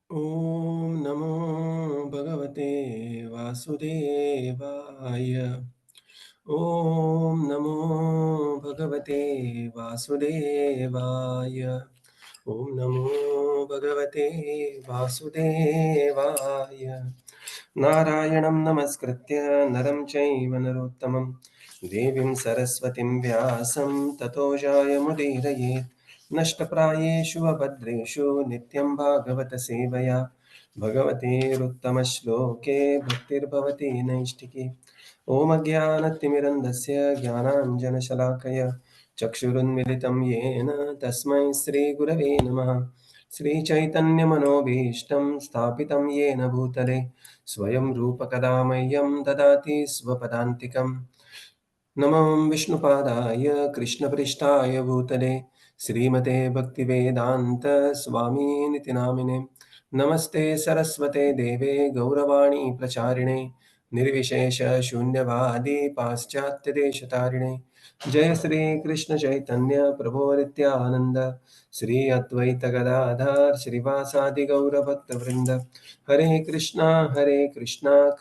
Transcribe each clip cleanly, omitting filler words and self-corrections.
Om Namo Bhagavate Vasudevaya. Om Namo Bhagavate Vasudevaya. Om Namo Bhagavate Vasudevaya. Narayanam Namaskritya Naram Chaiva Narottamam Devim Saraswatim Vyasam Tato Jayamudiraye Nashtaprayeshu Abhadreshu Nityam Bhagavata Sevaya Bhagavate Ruttamaśloke Bhaktirbhavati Naishtiki Om Jnanatimirandasya Jnananjanashalakaya Chakshurunmilitam Yena Tasmai Sri Gurave Namaha Sri Chaitanya Manobhishtam Sthapitam Yena Bhutale Swayam Rupa Kadamayam Dadati Swapadantikam Namam Vishnupadaya Krishna Prishtaya Bhutale Srimate Bhaktivedanta Swami Nitinamine Namaste Saraswate Deve Gauravani Pracharine Nirvishesha Shunyavadi Paschatya Deshatarine Jai Sri Krishna Chaitanya Prabhu Nityananda Sri Advaita Gadadhar Srivasadi Gaura Bhakta Vrinda Hare Krishna Krishna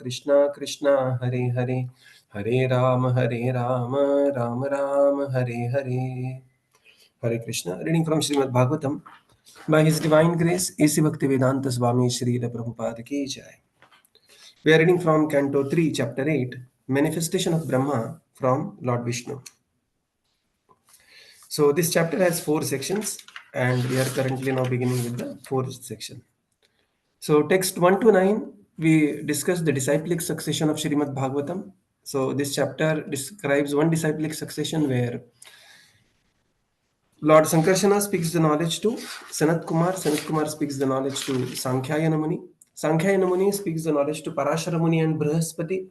Krishna Hare Hare Hare Rama, Rama Rama, Hare Hare. Hare Krishna. Reading from Śrīmad-Bhāgavatam. By His Divine Grace, A.C. Bhaktivedanta Swami Srila Prabhupada Ki Jai. We are reading from Canto 3, Chapter 8, Manifestation of Brahma from Lord Viṣṇu. So this chapter has 4 sections and we are currently now beginning with the 4th section. So text 1 to 9, we discussed the disciplic succession of Śrīmad-Bhāgavatam. So this chapter describes one disciplic succession where Lord Sankarsana speaks the knowledge to Sanat Kumar. Sanat Kumar speaks the knowledge to Sankhya Muni. Sankhya Muni speaks the knowledge to Parashara Muni and Brihaspati.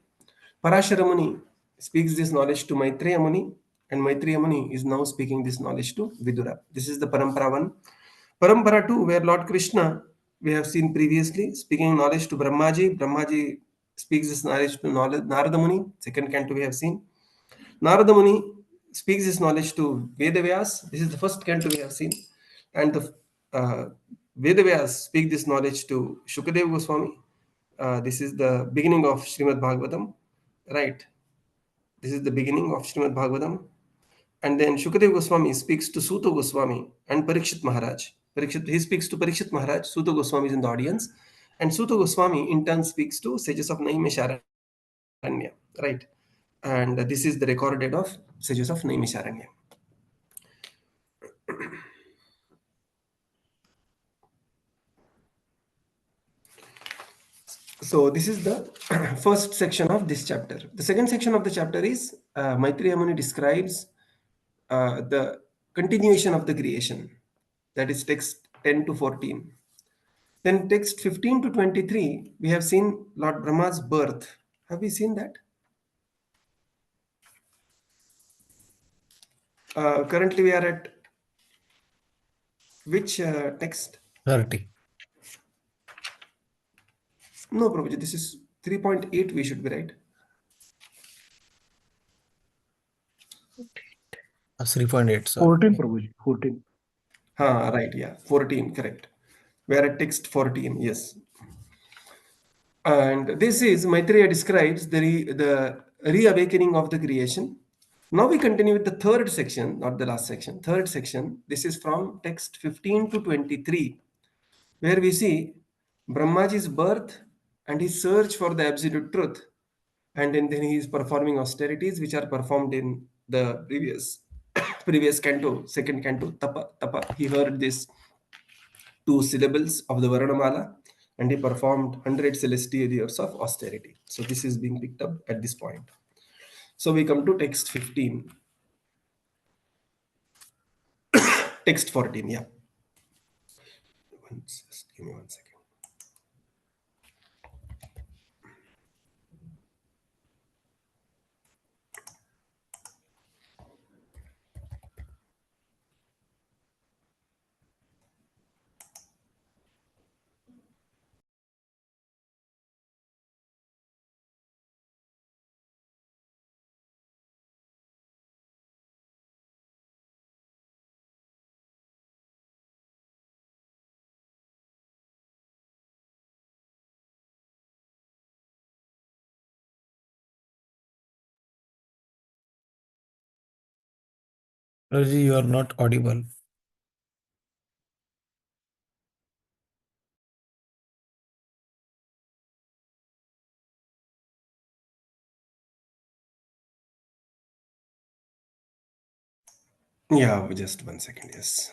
Parashara Muni speaks this knowledge to Maitreya Muni, and Maitreya Muni is now speaking this knowledge to Vidura. This is the Parampara 1. Parampara 2, where Lord Krishna, we have seen previously, speaking knowledge to Brahmaji. Brahmaji speaks this knowledge to Narada Muni. Second canto we have seen. Narada Muni speaks his knowledge to Vedavyas. This is the first canto we have seen. And the Vedavyas speak this knowledge to Shukadeva Goswami. This is the beginning of Śrīmad-Bhāgavatam. Right. This is the beginning of Śrīmad-Bhāgavatam. And then Shukadeva Goswami speaks to Suta Goswami and Parikshit Maharaj. He speaks to Parikshit Maharaj. Suta Goswami is in the audience. And Suta Goswami in turn speaks to sages of Naimisharanya. Right. And this is the recorded of sages of Naimisharanya. So this is the first section of this chapter. The second section of the chapter is Maitreya Muni describes the continuation of the creation. That is text 10 to 14. Then text 15 to 23, we have seen Lord Brahma's birth. Have we seen that? Currently we are at which text? 30. No, Prabhuji, this is 3.8 we should be right. 3.8, sorry. 14, Prabhuji, 14. Right, yeah, 14, correct. We are at text 14, yes. And this is, Maitreya describes the reawakening of the creation. Now we continue with the third section, not the last section. Third section, this is from text 15 to 23, where we see Brahmaji's birth and his search for the absolute truth. And then he is performing austerities which are performed in the previous canto, second canto, tapa. He heard this 2 syllables of the Varnamala and he performed 100 celestial years of austerity. So this is being picked up at this point. So we come to text 15. Text 14, yeah. Just give me 1 second. Lordji, you are not audible. Yeah, just 1 second. Yes.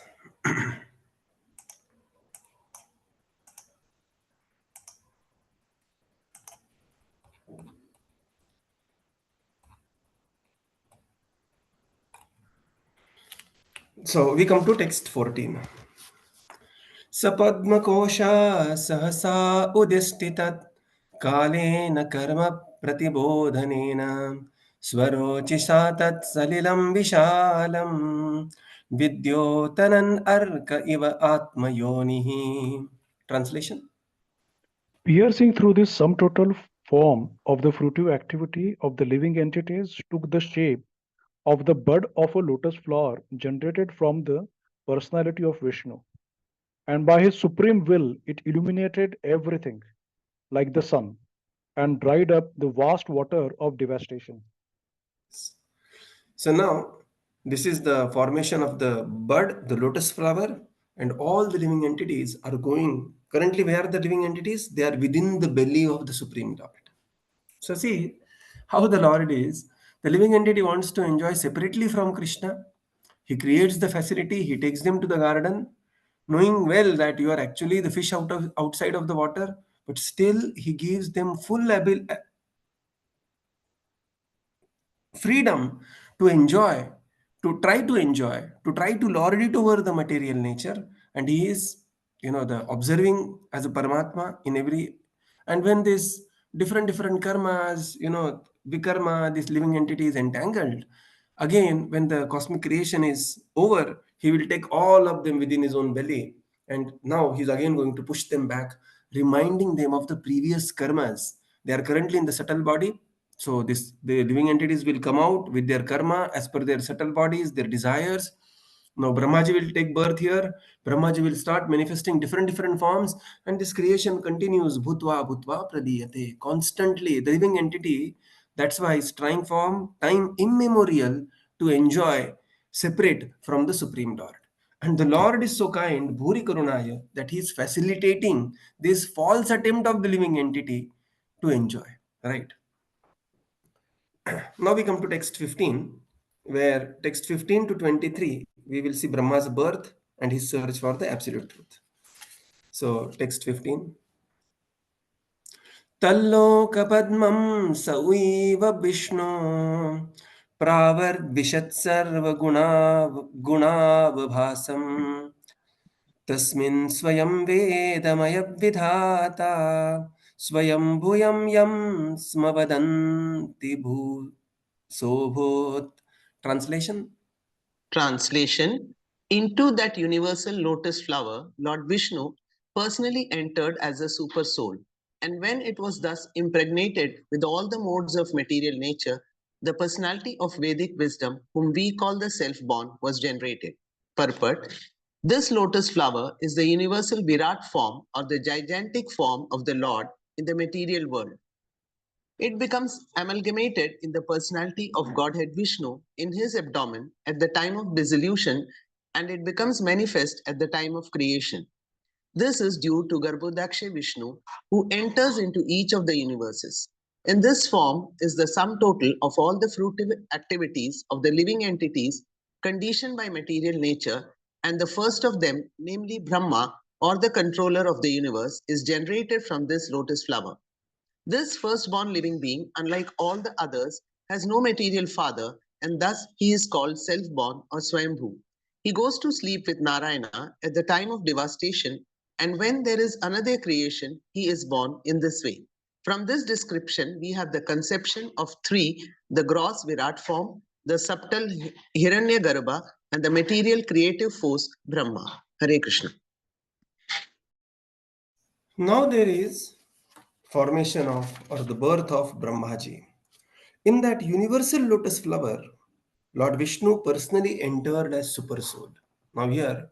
So we come to text 14. सपद्मकोशा सहसा उदिष्टितत् कालेन कर्म प्रतिबोधनेन स्वरोचिषा तत् सलिलं विशालं विद्योतनन् अर्क इव आत्मयोनिः. Translation. Piercing through this sum total form of the fruitive activity of the living entities took the shape of the bud of a lotus flower generated from the personality of Vishnu. And by his supreme will, it illuminated everything like the sun and dried up the vast water of devastation. So now this is the formation of the bud, the lotus flower, and all the living entities are going. Currently, where are the living entities? They are within the belly of the Supreme Lord. So see how the Lord is. The living entity wants to enjoy separately from Krishna. He creates the facility. He takes them to the garden, knowing well that you are actually the fish outside of the water. But still, he gives them full freedom to enjoy, to try to lord it over the material nature. And he is, the observing as a Paramatma in every. And when this different karmas, vikarma, this living entity is entangled, again, when the cosmic creation is over, he will take all of them within his own belly. And now he's again going to push them back, reminding them of the previous karmas. They are currently in the subtle body, so the living entities will come out with their karma as per their subtle bodies, their desires. Now Brahmaji will take birth here. Brahmaji will start manifesting different forms, and this creation continues. Bhutva bhutva pradiyate. Constantly, the living entity. That's why is trying from time immemorial to enjoy separate from the Supreme Lord. And the Lord is so kind, Bhuri Karunaya, that he is facilitating this false attempt of the living entity to enjoy. Right. Now we come to text 15, where text 15 to 23, we will see Brahma's birth and his search for the absolute truth. So text 15. Tallokapadmam sauiva Viṣṇu pravarvishat sarva gunavabhasam tasmin swayam vedamaya vidhata swayam bhuyam yam smavadanti bhu sobhot. Translation. Translation. Into that universal lotus flower, Lord Vishnu personally entered as a super soul. And when it was thus impregnated with all the modes of material nature, the personality of Vedic wisdom, whom we call the self-born, was generated. Purport. This lotus flower is the universal Virat form or the gigantic form of the Lord in the material world. It becomes amalgamated in the personality of Godhead Vishnu in his abdomen at the time of dissolution, and it becomes manifest at the time of creation. This is due to Garbhodakaśāyī Viṣṇu, who enters into each of the universes. In this form is the sum total of all the fruitive activities of the living entities conditioned by material nature, and the first of them, namely Brahmā, or the controller of the universe, is generated from this lotus flower. This firstborn living being, unlike all the others, has no material father, and thus he is called self-born or Swayambhu. He goes to sleep with Narayana at the time of devastation, and when there is another creation, he is born in this way. From this description, we have the conception of three: the gross Virat form, the subtle Hiranyagarbha, and the material creative force Brahma. Hare Krishna. Now there is formation of or the birth of Brahmaji. In that universal lotus flower, Lord Vishnu personally entered as super soul. Now here,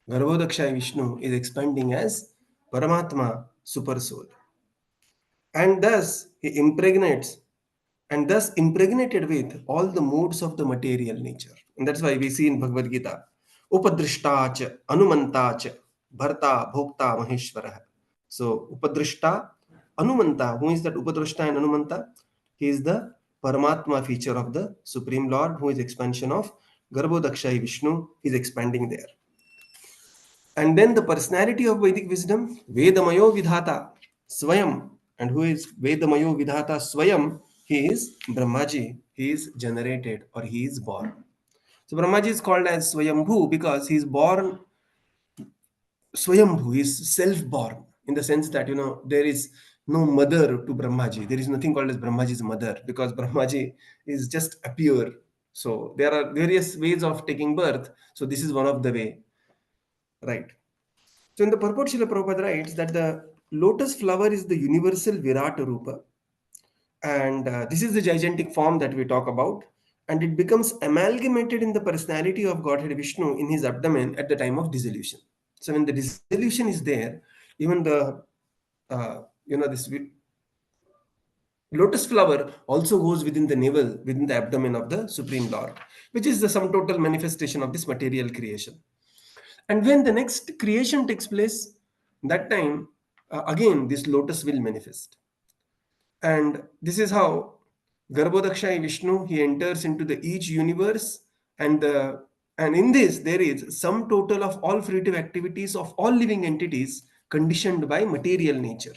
Garbhodakaśāyī Viṣṇu is expanding as Paramatma super soul. And thus he impregnates and thus impregnated with all the modes of the material nature. And that's why we see in Bhagavad Gita, Upadrishta cha, Anumanta cha, Bharta, Bhokta, Maheshwarah. So, Upadrishta, Anumanta, who is that Upadrishta and Anumanta? He is the Paramatma feature of the Supreme Lord, who is expansion of Garbhodakaśāyī Viṣṇu, is expanding there. And then the personality of Vedic wisdom, Vedamayo Vidhata, Swayam. And who is Vedamayo Vidhata Swayam? He is Brahmaji. He is generated or he is born. So Brahmaji is called as Swayambhu because he is born. Swayambhu is self-born in the sense that, there is no mother to Brahmaji. There is nothing called as Brahmaji's mother because Brahmaji is just a pure. So there are various ways of taking birth. So this is one of the way. Right. So in the purport, Srila Prabhupada writes that the lotus flower is the universal Virata Rupa. And this is the gigantic form that we talk about. And it becomes amalgamated in the personality of Godhead Vishnu in his abdomen at the time of dissolution. So when the dissolution is there, even the, this lotus flower also goes within the navel, within the abdomen of the Supreme Lord, which is the sum total manifestation of this material creation. And when the next creation takes place, that time, again, this lotus will manifest. And this is how Garbhodakaśāyī Viṣṇu, he enters into the each universe. And in this, there is sum total of all fruitive activities of all living entities conditioned by material nature.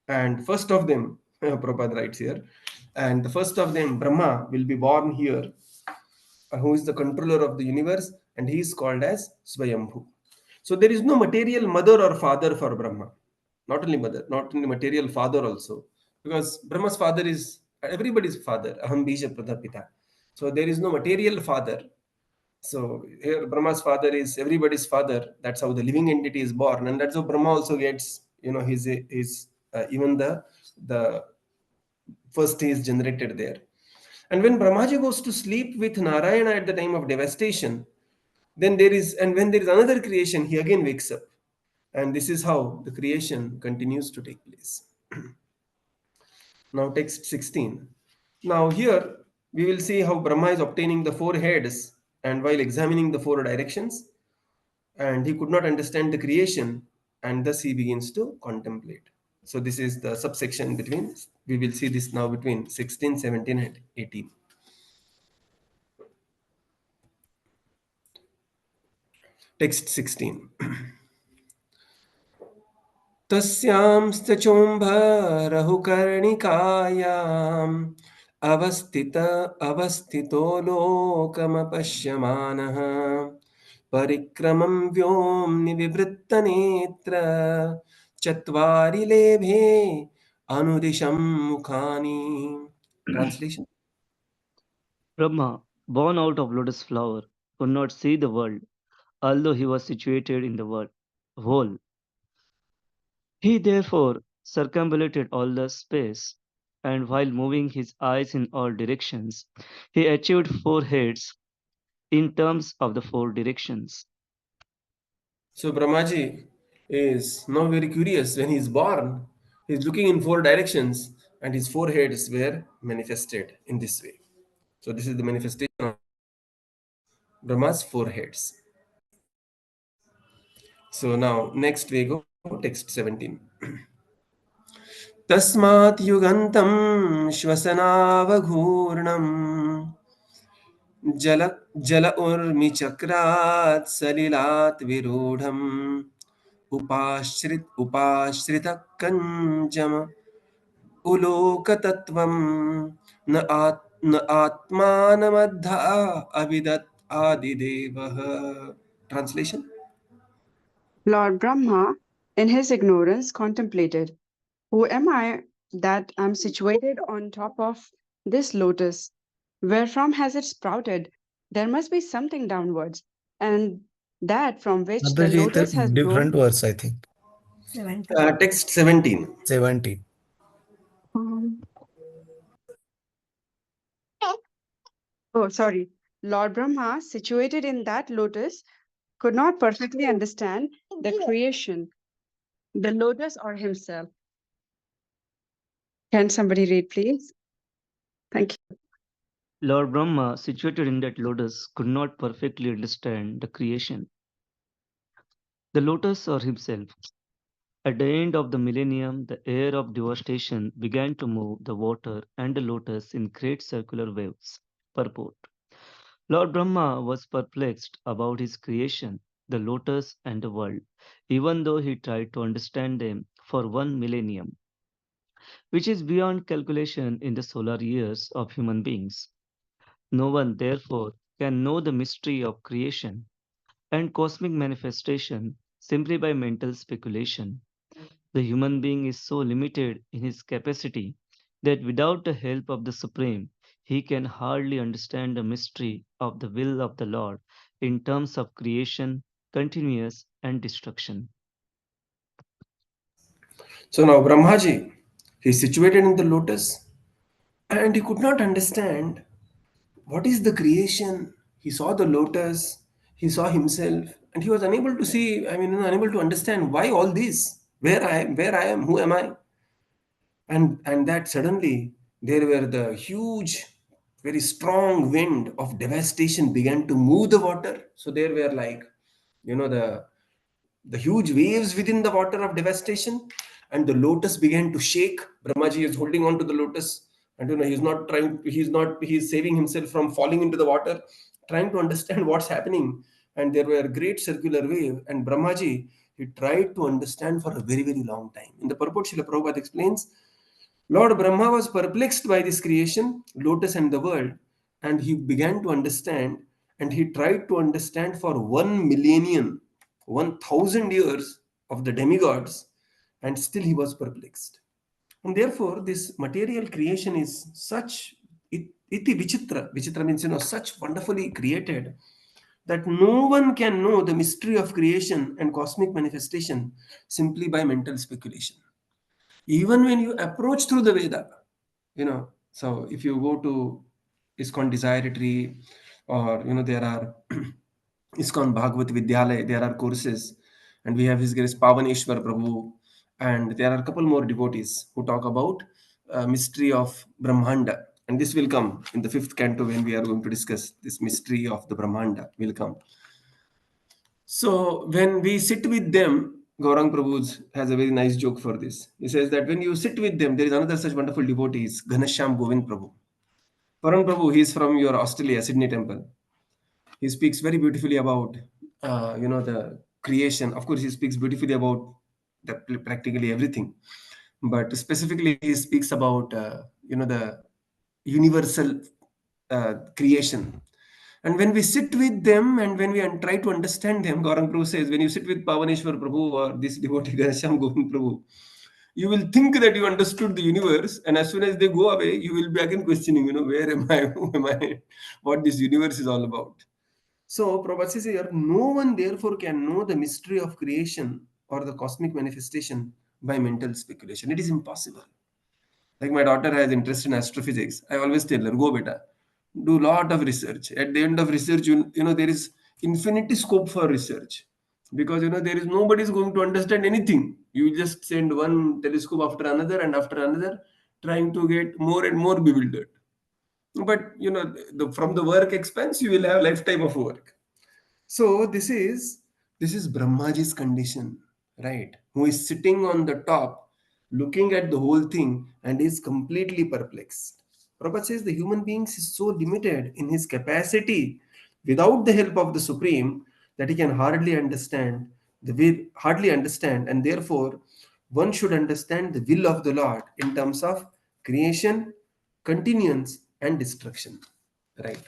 And first of them, Prabhupada writes here, and the first of them, Brahmā, will be born here, who is the controller of the universe, and he is called as Swayambhu. So there is no material mother or father for Brahma. Not only mother, not only material father also. Because Brahma's father is everybody's father. Aham bija pradapita. So there is no material father. So here Brahma's father is everybody's father. That's how the living entity is born. And that's how Brahma also gets, his even the first he is generated there. And when Brahmaji goes to sleep with Narayana at the time of devastation, then when there is another creation, he again wakes up. And this is how the creation continues to take place. Now text 16. Now here we will see how Brahma is obtaining the 4 heads and while examining the 4 directions, and he could not understand the creation, and thus he begins to contemplate. So this is the subsection between, we will see this now between 16, 17 and 18. Text 16. तस्यांश्च चोम्भरहुकर्णिकायाम् अवस्थितो लोकमपश्यमानः परिक्रमं व्योम्नि विवृत्तनेत्र चत्वारि लेभे अनुदिशं मुखानि. Translation. Brahma, born out of lotus flower, could not see the world, although he was situated in the world whole. He therefore circumambulated all the space, and while moving his eyes in all directions, he achieved 4 heads in terms of the 4 directions. So Brahmaji is now very curious. When he is born, he is looking in 4 directions, and his 4 heads were manifested in this way. So this is the manifestation of Brahma's 4 heads. So now next we go text 17. Tasmat yugantam shvasanavagurnam jala urmi chakrat salilat virudham upashrita kanjam ulokatattvam na atmanamadha avidat adidevah. Translation. Lord Brahma, in his ignorance, contemplated, who am I that I'm situated on top of this lotus? Wherefrom has it sprouted? There must be something downwards, and that from which the Mataji, lotus has different grown. verse, I think. Text 17. 17. Oh, sorry. Lord Brahma, situated in that lotus, could not perfectly understand the creation, the lotus or himself. Can somebody read, please? Thank you. Lord Brahma, situated in that lotus, could not perfectly understand the creation. The lotus or himself. At the end of the millennium, the air of devastation began to move the water and the lotus in great circular waves. Purport. Lord Brahma was perplexed about his creation, the lotus and the world, even though he tried to understand them for 1 millennium, which is beyond calculation in the solar years of human beings. No one, therefore, can know the mystery of creation and cosmic manifestation simply by mental speculation. The human being is so limited in his capacity that without the help of the Supreme, he can hardly understand the mystery of the will of the Lord in terms of creation, continuous, and destruction. So now Brahmaji, he is situated in the lotus and he could not understand what is the creation. He saw the lotus, he saw himself, and he was unable to see, unable to understand why all this, where I am, who am I? And that suddenly there were the huge, very strong wind of devastation began to move the water. So there were like, the huge waves within the water of devastation, and the lotus began to shake. Brahmaji is holding on to the lotus, and he's saving himself from falling into the water, trying to understand what's happening. And there were a great circular wave, and Brahmaji, he tried to understand for a very, very long time. In the purport, Srila Prabhupada explains, Lord Brahma was perplexed by this creation, lotus and the world, and he began to understand, and he tried to understand for 1 millennium, 1,000 years of the demigods, and still he was perplexed. And therefore, this material creation is such iti vichitra. Vichitra means, such wonderfully created that no one can know the mystery of creation and cosmic manifestation simply by mental speculation. Even when you approach through the Veda, so if you go to ISKCON Desire Tree, or there are ISKCON Bhagavat Vidyalaya, there are courses, and we have His Grace Pavaneshwar Prabhu, and there are a couple more devotees who talk about mystery of Brahmanda, and this will come in the 5th canto when we are going to discuss this mystery of the Brahmanda will come. So when we sit with them, Gaurang Prabhu has a very nice joke for this. He says that when you sit with them, there is another such wonderful devotee, Ghanashyam Govind Prabhu. Paran Prabhu, he is from your Australia, Sydney temple. He speaks very beautifully about, the creation. Of course, he speaks beautifully about practically everything. But specifically, he speaks about, the universal creation. And when we sit with them and when we try to understand them, Gaurang Prabhu says, when you sit with Pavaneshwar Prabhu or this devotee Ghanashyam Govind Prabhu, you will think that you understood the universe, and as soon as they go away, you will be again questioning, where am I, who am I, what this universe is all about. So Prabhupada says here, no one therefore can know the mystery of creation or the cosmic manifestation by mental speculation. It is impossible. Like my daughter has interest in astrophysics. I always tell her, go beta, do lot of research. At the end of research, there is infinity scope for research, because there is nobody is going to understand anything. You just send one telescope after another and after another, trying to get more and more bewildered. But from the work expense, you will have lifetime of work. So this is Brahmaji's condition, right? Who is sitting on the top, looking at the whole thing, and is completely perplexed. Prabhupada says the human being is so limited in his capacity without the help of the Supreme that he can hardly understand, and therefore one should understand the will of the Lord in terms of creation, continuance, and destruction. Right.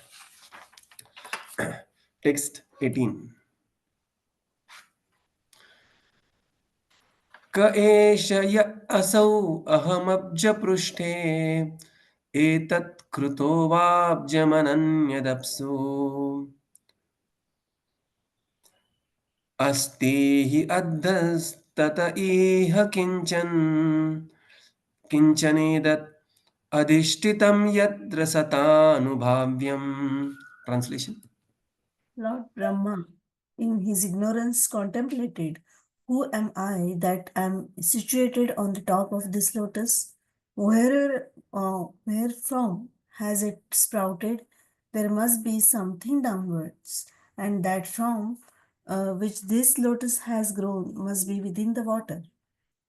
Text 18. क एष य असौ अहमब्जपृष्ठे एतत् कृतो वाब्जमनन्यदप्सु अस्ति हि अद्धस्तत इह किञ्चनेदत् अधिष्ठितं यत्र सतानुभाव्यम्. Translation. Lord Brahma, in his ignorance, contemplated, who am I that am situated on the top of this lotus? Wherefrom has it sprouted, there must be something downwards, and that from which this lotus has grown must be within the water.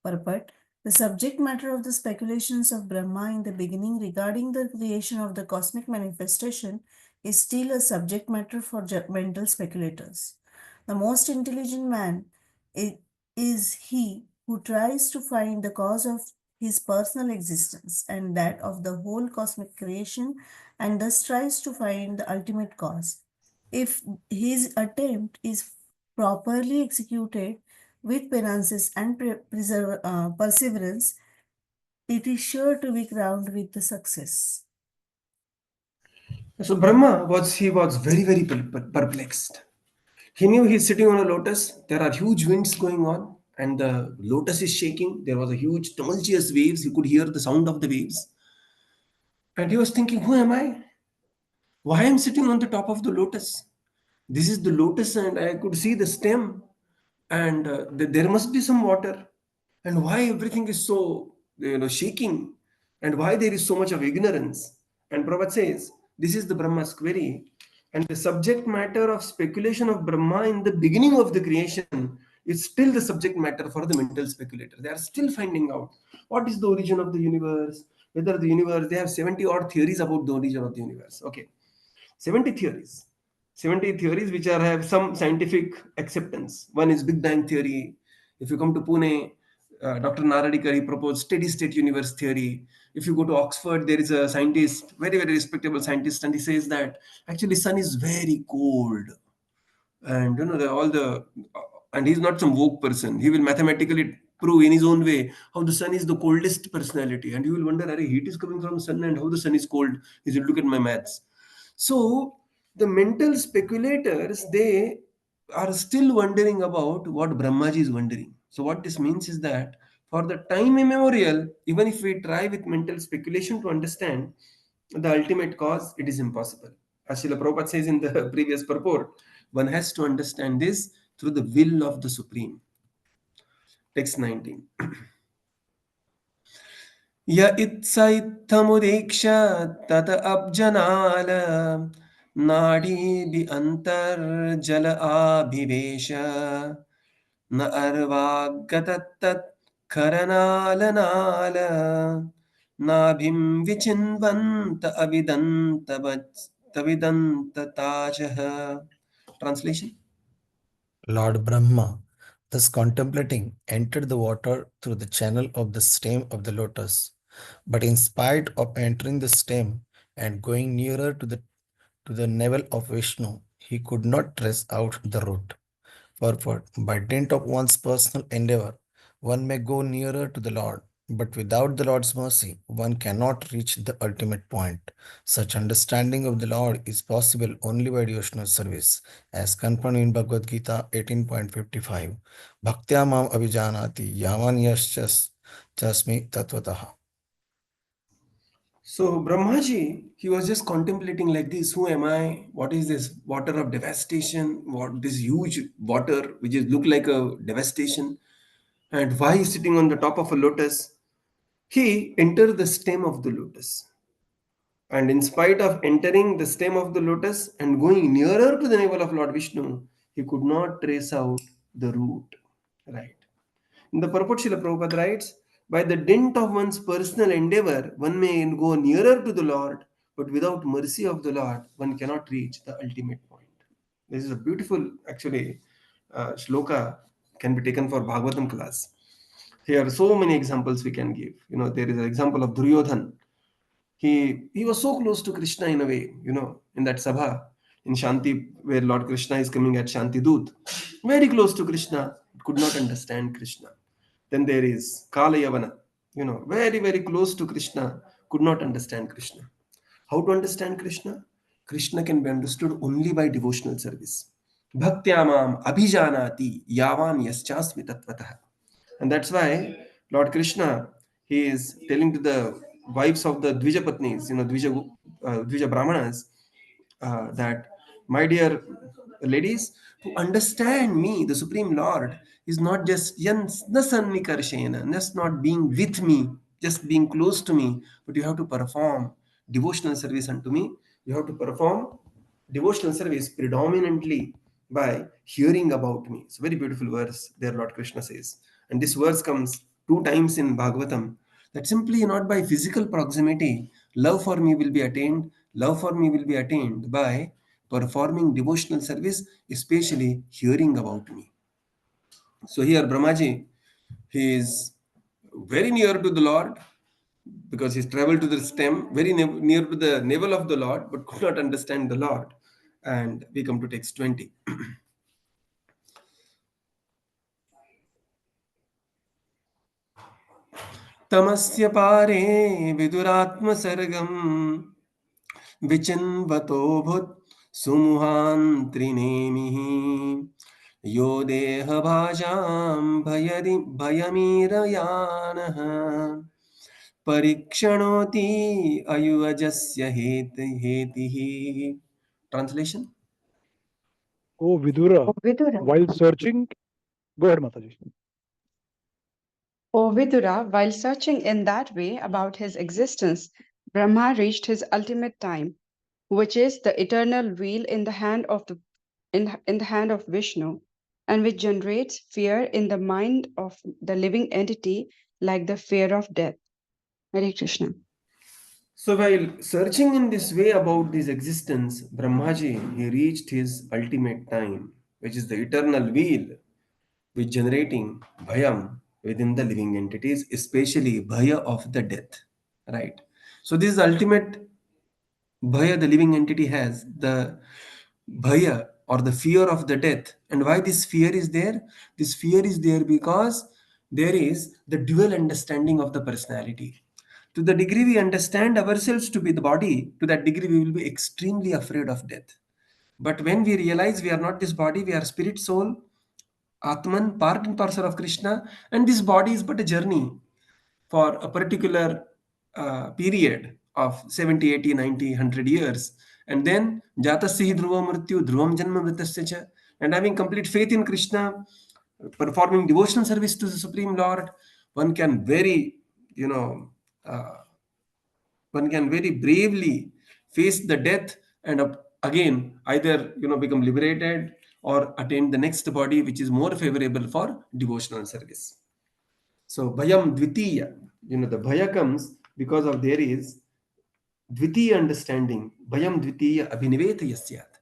Purport: the subject matter of the speculations of Brahma in the beginning regarding the creation of the cosmic manifestation is still a subject matter for mental speculators. The most intelligent man is he who tries to find the cause of his personal existence and that of the whole cosmic creation, and thus tries to find the ultimate cause. If his attempt is properly executed with penances and perseverance, it is sure to be crowned with the success. So Brahma was very, very perplexed. He knew he's sitting on a lotus. There are huge winds going on, and the lotus is shaking. There was a huge tumultuous waves. He could hear the sound of the waves. And he was thinking, who am I? Why am I sitting on the top of the lotus? This is the lotus, and I could see the stem, and there must be some water. And why everything is so shaking, and why there is so much of ignorance? And Prabhupada says this is the Brahma's query, and the subject matter of speculation of Brahma in the beginning of the creation is still the subject matter for the mental speculator. They are still finding out what is the origin of the universe, whether the universe. They have 70 odd theories about the origin of the universe. Okay, 70 theories. 70 theories which have some scientific acceptance. One is Big Bang theory. If you come to Pune, Dr. Naradikar, he proposed steady state universe theory. If you go to Oxford, there is a scientist, very, very respectable scientist, and he says that actually sun is very cold. And and he's not some woke person. He will mathematically prove in his own way how the sun is the coldest personality. And you will wonder, heat is coming from sun and how the sun is cold. He said, look at my maths. So the mental speculators, they are still wondering about what Brahmaji is wondering. So what this means is that for the time immemorial, even if we try with mental speculation to understand the ultimate cause, it is impossible. As Srila Prabhupada says in the previous purport, one has to understand this through the will of the Supreme. Text 19. य इत्सैत्थमुदीक्ष तत अब्जनाल नाडी अंतर्जल आभिवेश न अर्वागतत् करनाल नाल नाभिं विचिन्वन्त अविदन्त ताजः. Translation. Lord Brahma, thus contemplating, entered the water through the channel of the stem of the lotus. But in spite of entering the stem and going nearer to the navel of Vishnu, he could not trace out the root. Purport: by dint of one's personal endeavor, one may go nearer to the Lord, but without the Lord's mercy, one cannot reach the ultimate point. Such understanding of the Lord is possible only by devotional service, as confirmed in Bhagavad Gita 18.55. Bhaktya mam abhijanati yavan chasmi tatvatah. So Brahmaji, he was just contemplating like this: who am I? What is this water of devastation? What this huge water which is look like a devastation? And why he's sitting on the top of a lotus? He entered the stem of the lotus. And in spite of entering the stem of the lotus and going nearer to the navel of Lord Vishnu, he could not trace out the root. Right. In the purport, Srila Prabhupada writes, by the dint of one's personal endeavor, one may go nearer to the Lord, but without mercy of the Lord, one cannot reach the ultimate point. This is a beautiful, actually, shloka can be taken for Bhagavatam class. Here are so many examples we can give. There is an example of Duryodhan. He was so close to Krishna in a way, in that Sabha, in Shanti, where Lord Krishna is coming at Shanti Dut. Very close to Krishna, could not understand Krishna. Then there is Kala Yavana, very, very close to Krishna, could not understand Krishna. How to understand Krishna? Krishna can be understood only by devotional service. Bhaktyamam abhijanati yavam yaschasmi tatvatah. And that's why Lord Krishna, he is telling to the wives of the Dvija Patnis, Dvija Brahmanas, that, my dear ladies, to understand me, the Supreme Lord, is not just just not being with me, just being close to me, but you have to perform devotional service unto me. You have to perform devotional service predominantly by hearing about me. It's a very beautiful verse there, Lord Krishna says. And this verse comes 2 times in Bhagavatam, that simply not by physical proximity, love for me will be attained. Love for me will be attained by performing devotional service, especially hearing about me. So here Brahmaji, he is very near to the Lord because he's traveled to the stem, very near to the navel of the Lord, but could not understand the Lord. And we come to text 20. तमस्य पारे विदुरात्मसर्गम् विचिन्वतोऽभूत् सुमुहान् त्रिनेमिः यो देहभाजां भयमीरयानः परीक्षणोति अयुअजस्य हेतिः. Translation? O Vidura, O Vidura, while searching, go ahead, Mataji. O Vidura, while searching in that way about his existence, Brahma reached his ultimate time, which is the eternal wheel in the hand of in the hand of Vishnu, and which generates fear in the mind of the living entity, like the fear of death. Hare Krishna. So while searching in this way about this existence, Brahmaji, he reached his ultimate time, which is the eternal wheel, which generating bhayam within the living entities, especially bhaya of the death. Right? So this ultimate bhaya the living entity has, the bhaya or the fear of the death. And why this fear is there? This fear is there because there is the dual understanding of the personality. To the degree we understand ourselves to be the body, to that degree we will be extremely afraid of death. But when we realize we are not this body, we are spirit, soul, Atman, part and parcel of Krishna, and this body is but a journey for a particular period of 70, 80, 90, 100 years. And then Jatasya dhruva mrityu, dhruvam janma mritasya cha. And having complete faith in Krishna, performing devotional service to the Supreme Lord, one can very, uh, one can very bravely face the death and again either become liberated or attain the next body which is more favorable for devotional service. So bhayam dvitiya, the bhaya comes because of there is dvitiya understanding. Bhayam dvitiya abhiniveta yasyat.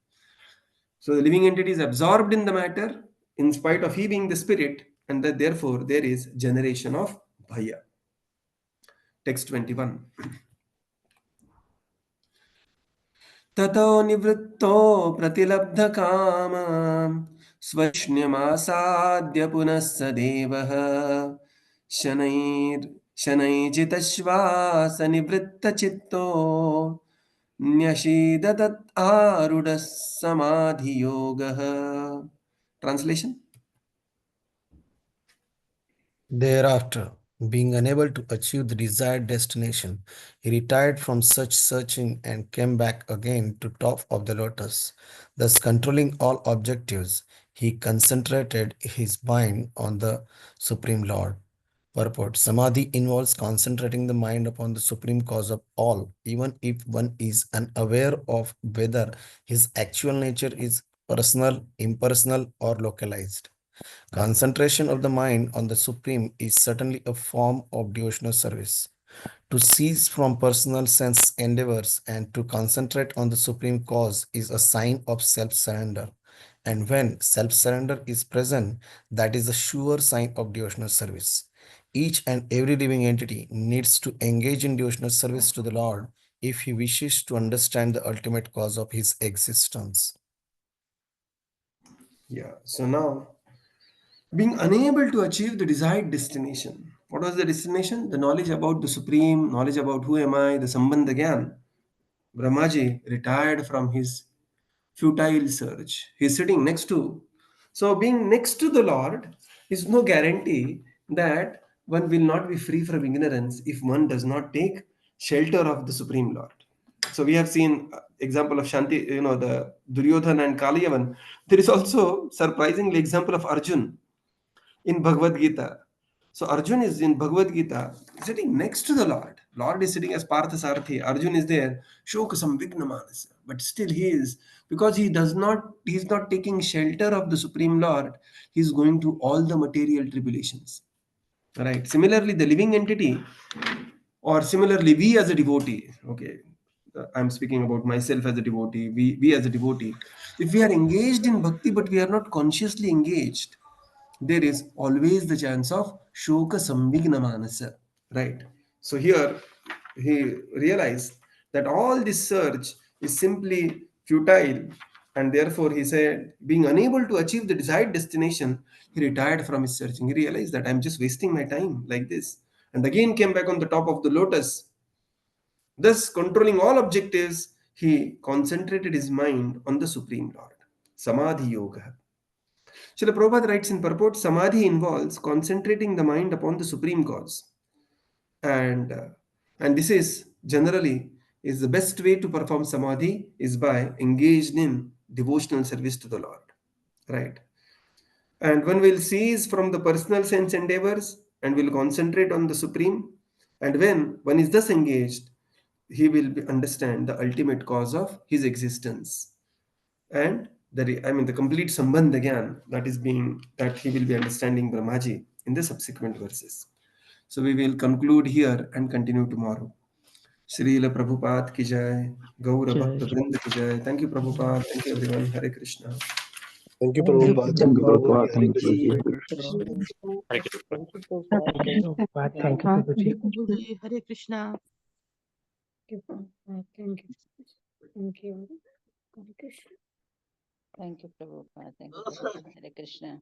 So the living entity is absorbed in the matter in spite of he being the spirit, and that therefore there is generation of bhaya. Text 21. ततो निवृत्तो प्रतिलब्धकाम स्वैष्ण्यमासाद्य पुनः स देवः शनैर्जितश्वासनिवृत्तचित्तो न्यषीदत आरूढः समाधियोगः. Translation? Thereafter, being unable to achieve the desired destination, he retired from such searching and came back again to top of the lotus. Thus controlling all objectives, he concentrated his mind on the Supreme Lord. Purport: Samadhi involves concentrating the mind upon the supreme cause of all, even if one is unaware of whether his actual nature is personal, impersonal, or localized. Concentration of the mind on the Supreme is certainly a form of devotional service. To cease from personal sense endeavors and to concentrate on the Supreme Cause is a sign of self-surrender. And when self-surrender is present, that is a sure sign of devotional service. Each and every living entity needs to engage in devotional service to the Lord if he wishes to understand the ultimate cause of his existence. Yeah. So now, being unable to achieve the desired destination. What was the destination? The knowledge about the Supreme, knowledge about who am I, the Sambandha Gyan. Brahmaji retired from his futile search. He's sitting next to. So, being next to the Lord is no guarantee that one will not be free from ignorance if one does not take shelter of the Supreme Lord. So, we have seen example of Shanti, the Duryodhana and Kaliyavan. There is also surprisingly example of Arjun in Bhagavad Gita. So Arjun is in Bhagavad Gita sitting next to the Lord. Lord is sitting as Parthasarathi. Arjun is there. Shoka samvigna manasa. But still he is, because he is not taking shelter of the Supreme Lord, he is going through all the material tribulations. Right. Similarly, the living entity, or similarly, we as a devotee, okay, I'm speaking about myself as a devotee, we as a devotee, if we are engaged in bhakti but we are not consciously engaged, there is always the chance of shoka samvigna manasa, right? So here he realized that all this search is simply futile, and therefore he said, being unable to achieve the desired destination, he retired from his searching. He realized that I'm just wasting my time like this, and again came back on the top of the lotus. Thus, controlling all objectives, he concentrated his mind on the Supreme Lord. Samadhi Yoga. Srila Prabhupada writes in purport, Samadhi involves concentrating the mind upon the Supreme Cause. And this is generally is the best way to perform Samadhi is by engaged in devotional service to the Lord. Right. And one will cease from the personal sense endeavors and will concentrate on the Supreme. And when one is thus engaged, he will understand the ultimate cause of his existence. And the complete Sambandha Gyan that he will be understanding Brahmaji in the subsequent verses. So we will conclude here and continue tomorrow. Srila Prabhupada ki jai, Gaura Bhakta Vrinda ki jai. Thank you, Prabhupada. Thank you, everyone. Hare Krishna. Thank you, Prabhupada. Thank you, Prabhuji. Prabhupada. Hare Thank you, Krishna. Hare Krishna. Hare Krishna. Thank you, Prabhupada. Thank you, Prabhuji. Prabhuji, Hare Krishna. Thank you. Thank you. Hare Krishna. Thank you, Prabhupada. Thank you, Prabhupada. Hare Krishna.